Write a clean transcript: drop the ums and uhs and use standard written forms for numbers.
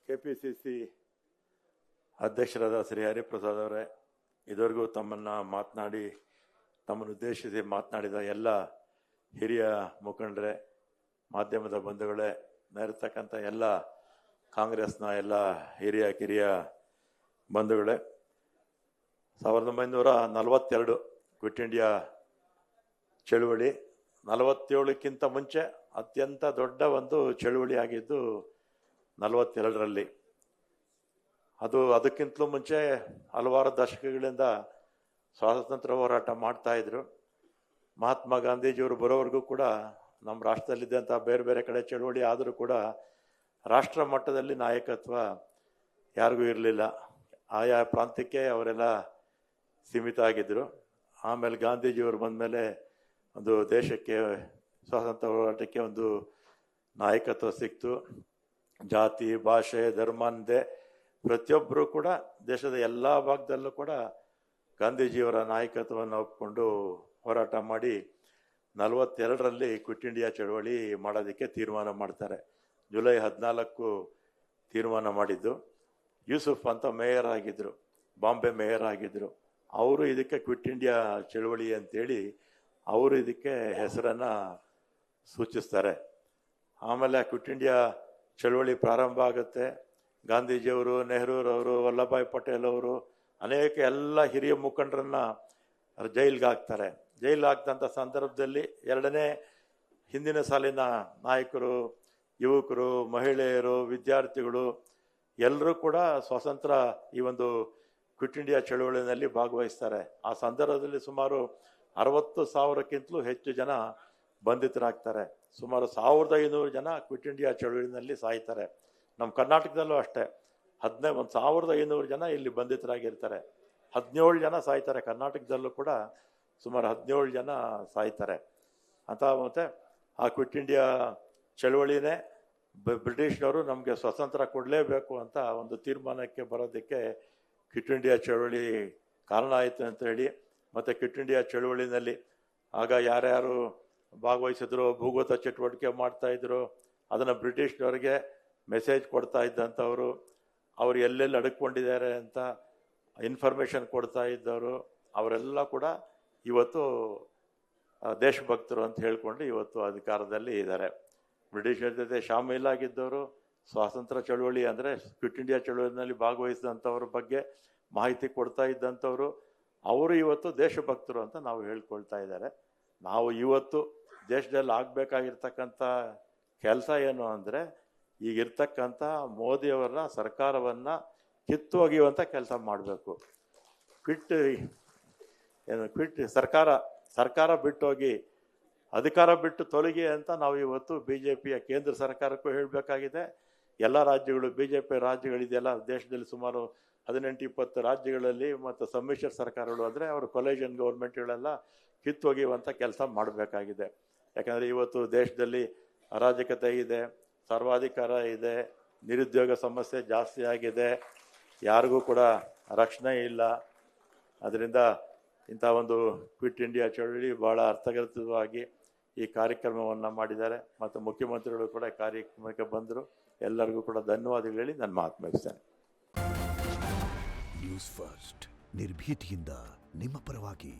KPCC ಅಧ್ಯಕ್ಷರಾದ ಶ್ರೀ ಹರಿಪ್ರಸಾದ್ ಅವರೇ, ಇದುವರೆಗೂ ತಮ್ಮನ್ನು ಉದ್ದೇಶಿಸಿ ಮಾತನಾಡಿದ ಎಲ್ಲ ಹಿರಿಯ ಮುಖಂಡರೇ, ಮಾಧ್ಯಮದ ಬಂಧುಗಳೇ, ಇರತಕ್ಕಂಥ ಎಲ್ಲ ಕಾಂಗ್ರೆಸ್ನ ಎಲ್ಲ ಕಿರಿಯ ಬಂಧುಗಳೇ, 1942 ಕ್ವಿಟ್ ಇಂಡಿಯಾ ಚಳುವಳಿ 47ಕ್ಕಿಂತ ಮುಂಚೆ ಅತ್ಯಂತ ದೊಡ್ಡ ಒಂದು ಚಳುವಳಿ ಆಗಿದ್ದು 42ರಲ್ಲಿ. ಅದಕ್ಕಿಂತಲೂ ಮುಂಚೆ ಹಲವಾರು ದಶಕಗಳಿಂದ ಸ್ವಾತಂತ್ರ್ಯ ಹೋರಾಟ ಮಾಡ್ತಾ ಇದ್ರು. ಮಹಾತ್ಮ ಗಾಂಧೀಜಿಯವರು ಬರೋವರೆಗೂ ಕೂಡ ನಮ್ಮ ರಾಷ್ಟ್ರದಲ್ಲಿದ್ದಂಥ ಬೇರೆ ಬೇರೆ ಕಡೆ ಚಳುವಳಿ ಆದರೂ ಕೂಡ ರಾಷ್ಟ್ರ ಮಟ್ಟದಲ್ಲಿ ನಾಯಕತ್ವ ಯಾರಿಗೂ ಇರಲಿಲ್ಲ. ಆಯಾ ಪ್ರಾಂತ್ಯಕ್ಕೆ ಅವರೆಲ್ಲ ಸೀಮಿತ ಆಗಿದ್ದರು. ಆಮೇಲೆ ಗಾಂಧೀಜಿಯವರು ಬಂದಮೇಲೆ ಒಂದು ದೇಶಕ್ಕೆ ಸ್ವಾತಂತ್ರ್ಯ ಹೋರಾಟಕ್ಕೆ ಒಂದು ನಾಯಕತ್ವ ಸಿಕ್ತು. ಜಾತಿ, ಭಾಷೆ, ಧರ್ಮ ಅಂದೆ ಪ್ರತಿಯೊಬ್ಬರು ಕೂಡ ದೇಶದ ಎಲ್ಲ ಭಾಗದಲ್ಲೂ ಕೂಡ ಗಾಂಧೀಜಿಯವರ ನಾಯಕತ್ವವನ್ನು ಒಪ್ಪಿಕೊಂಡು ಹೋರಾಟ ಮಾಡಿ 42ರಲ್ಲಿ ಕ್ವಿಟ್ ಇಂಡಿಯಾ ಚಳವಳಿ ಮಾಡೋದಕ್ಕೆ ತೀರ್ಮಾನ ಮಾಡ್ತಾರೆ. ಜುಲೈ 14 ತೀರ್ಮಾನ ಮಾಡಿದ್ದು. ಯೂಸುಫ್ ಅಂತ ಮೇಯರ್ ಆಗಿದ್ದರು, ಬಾಂಬೆ ಮೇಯರ್ ಆಗಿದ್ದರು. ಅವರು ಇದಕ್ಕೆ ಕ್ವಿಟ್ ಇಂಡಿಯಾ ಚಳವಳಿ ಅಂತೇಳಿ ಅವರು ಇದಕ್ಕೆ ಹೆಸರನ್ನು ಸೂಚಿಸ್ತಾರೆ. ಆಮೇಲೆ ಕ್ವಿಟ್ ಇಂಡಿಯಾ ಚಳವಳಿ ಪ್ರಾರಂಭ ಆಗುತ್ತೆ. ಗಾಂಧೀಜಿಯವರು, ನೆಹರೂರವರು, ವಲ್ಲಭಾಯ್ ಪಟೇಲ್ ಅವರು, ಅನೇಕ ಎಲ್ಲ ಹಿರಿಯ ಮುಖಂಡರನ್ನ ಜೈಲಿಗೆ ಹಾಕ್ತಾರೆ. ಜೈಲು ಹಾಕ್ದಂಥ ಸಂದರ್ಭದಲ್ಲಿ ಎರಡನೇ ಹಿಂದಿನ ಸಾಲಿನ ನಾಯಕರು, ಯುವಕರು, ಮಹಿಳೆಯರು, ವಿದ್ಯಾರ್ಥಿಗಳು ಎಲ್ಲರೂ ಕೂಡ ಸ್ವಾತಂತ್ರ್ಯ ಈ ಒಂದು ಕ್ವಿಟ್ ಇಂಡಿಯಾ ಚಳವಳಿನಲ್ಲಿ ಭಾಗವಹಿಸ್ತಾರೆ. ಆ ಸಂದರ್ಭದಲ್ಲಿ ಸುಮಾರು 60,000ಕ್ಕಿಂತಲೂ ಹೆಚ್ಚು ಜನ ಬಂಧಿತರಾಗ್ತಾರೆ. ಸುಮಾರು 1,500 ಜನ ಕ್ವಿಟ್ ಇಂಡಿಯಾ ಚಳವಳಿನಲ್ಲಿ ಸಾಯ್ತಾರೆ. ನಮ್ಮ ಕರ್ನಾಟಕದಲ್ಲೂ ಅಷ್ಟೇ 1,500 ಜನ ಇಲ್ಲಿ ಬಂಧಿತರಾಗಿರ್ತಾರೆ. 17 ಜನ ಸಾಯ್ತಾರೆ. ಕರ್ನಾಟಕದಲ್ಲೂ ಕೂಡ ಸುಮಾರು 17 ಜನ ಸಾಯ್ತಾರೆ ಅಂತ. ಮತ್ತೆ ಆ ಕ್ವಿಟ್ ಇಂಡಿಯಾ ಚಳವಳಿನೇ ಬ್ರಿಟಿಷ್ನವರು ನಮಗೆ ಸ್ವಾತಂತ್ರ್ಯ ಕೊಡಲೇಬೇಕು ಅಂತ ಒಂದು ತೀರ್ಮಾನಕ್ಕೆ ಬರೋದಕ್ಕೆ ಕ್ವಿಟ್ ಇಂಡಿಯಾ ಚಳವಳಿ ಕಾರಣ ಆಯಿತು ಅಂತ ಹೇಳಿ. ಮತ್ತು ಕ್ವಿಟ್ ಇಂಡಿಯಾ ಚಳವಳಿನಲ್ಲಿ ಆಗ ಯಾರ್ಯಾರು ಭಾಗವಹಿಸಿದ್ರು, ಭೂಗತ ಚಟುವಟಿಕೆ ಮಾಡ್ತಾಯಿದ್ರು, ಅದನ್ನು ಬ್ರಿಟಿಷ್ನವ್ರಿಗೆ ಮೆಸೇಜ್ ಕೊಡ್ತಾ ಇದ್ದಂಥವ್ರು, ಅವರು ಎಲ್ಲೆಲ್ಲಿ ಅಡಕೊಂಡಿದ್ದಾರೆ ಅಂತ ಇನ್ಫಾರ್ಮೇಷನ್ ಕೊಡ್ತಾ ಇದ್ದವರು, ಅವರೆಲ್ಲ ಕೂಡ ಇವತ್ತು ದೇಶಭಕ್ತರು ಅಂತ ಹೇಳ್ಕೊಂಡು ಇವತ್ತು ಅಧಿಕಾರದಲ್ಲಿ ಇದ್ದಾರೆ. ಬ್ರಿಟಿಷರ ಜೊತೆ ಶಾಮೀಲಾಗಿದ್ದವರು, ಸ್ವಾತಂತ್ರ್ಯ ಚಳವಳಿ ಅಂದರೆ ಕ್ವಿಟ್ ಇಂಡಿಯಾ ಚಳವಳಿನಲ್ಲಿ ಭಾಗವಹಿಸಿದಂಥವ್ರ ಬಗ್ಗೆ ಮಾಹಿತಿ ಕೊಡ್ತಾ ಇದ್ದಂಥವ್ರು, ಅವರು ಇವತ್ತು ದೇಶಭಕ್ತರು ಅಂತ ನಾವು ಹೇಳ್ಕೊಳ್ತಾ ಇದ್ದಾರೆ. ನಾವು ಇವತ್ತು ದೇಶದಲ್ಲಿ ಆಗಬೇಕಾಗಿರ್ತಕ್ಕಂಥ ಕೆಲಸ ಏನು ಅಂದರೆ, ಈಗಿರ್ತಕ್ಕಂಥ ಮೋದಿಯವರ ಸರ್ಕಾರವನ್ನು ಕಿತ್ತೊಗೆಯುವಂಥ ಕೆಲಸ ಮಾಡಬೇಕು. ಸರ್ಕಾರ ಬಿಟ್ಟೋಗಿ ಅಧಿಕಾರ ಬಿಟ್ಟು ತೊಲಗಿ ಅಂತ ನಾವು ಇವತ್ತು BJPಯ ಕೇಂದ್ರ ಸರ್ಕಾರಕ್ಕೂ ಹೇಳಬೇಕಾಗಿದೆ. ಎಲ್ಲ ರಾಜ್ಯಗಳು, BJP ರಾಜ್ಯಗಳಿದೆಯಲ್ಲ ದೇಶದಲ್ಲಿ ಸುಮಾರು 18-20 ರಾಜ್ಯಗಳಲ್ಲಿ ಮತ್ತು ಸಮ್ಮಿಶ್ರ ಸರ್ಕಾರಗಳು ಅಂದರೆ ಅವರು ಕೊಲೇಷನ್ ಗೌರ್ಮೆಂಟ್ಗಳೆಲ್ಲ ಕಿತ್ತೊಗೆಯುವಂಥ ಕೆಲಸ ಮಾಡಬೇಕಾಗಿದೆ. ಯಾಕಂದರೆ ಇವತ್ತು ದೇಶದಲ್ಲಿ ಅರಾಜಕತೆ ಇದೆ, ಸರ್ವಾಧಿಕಾರ ಇದೆ, ನಿರುದ್ಯೋಗ ಸಮಸ್ಯೆ ಜಾಸ್ತಿ ಆಗಿದೆ, ಯಾರಿಗೂ ಕೂಡ ರಕ್ಷಣೆ ಇಲ್ಲ. ಅದರಿಂದ ಇಂಥ ಒಂದು ಕ್ವಿಟ್ ಇಂಡಿಯಾ ಚಳವಳಿ ಭಾಳ ಅರ್ಥಗರ್ಭಿತವಾಗಿ ಈ ಕಾರ್ಯಕ್ರಮವನ್ನು ಮಾಡಿದ್ದಾರೆ. ಮತ್ತು ಮುಖ್ಯಮಂತ್ರಿಗಳು ಕೂಡ ಕಾರ್ಯಕ್ರಮಕ್ಕೆ ಬಂದರು. ಎಲ್ಲರಿಗೂ ಕೂಡ ಧನ್ಯವಾದಗಳು ಹೇಳಿ ನನ್ನ ಮಾತು ಮುಗಿಸ್ತೇನೆ. ನ್ಯೂಸ್ ಫಸ್ಟ್, ನಿರ್ಭೀತಿಯಿಂದ ನಿಮ್ಮ ಪರವಾಗಿ.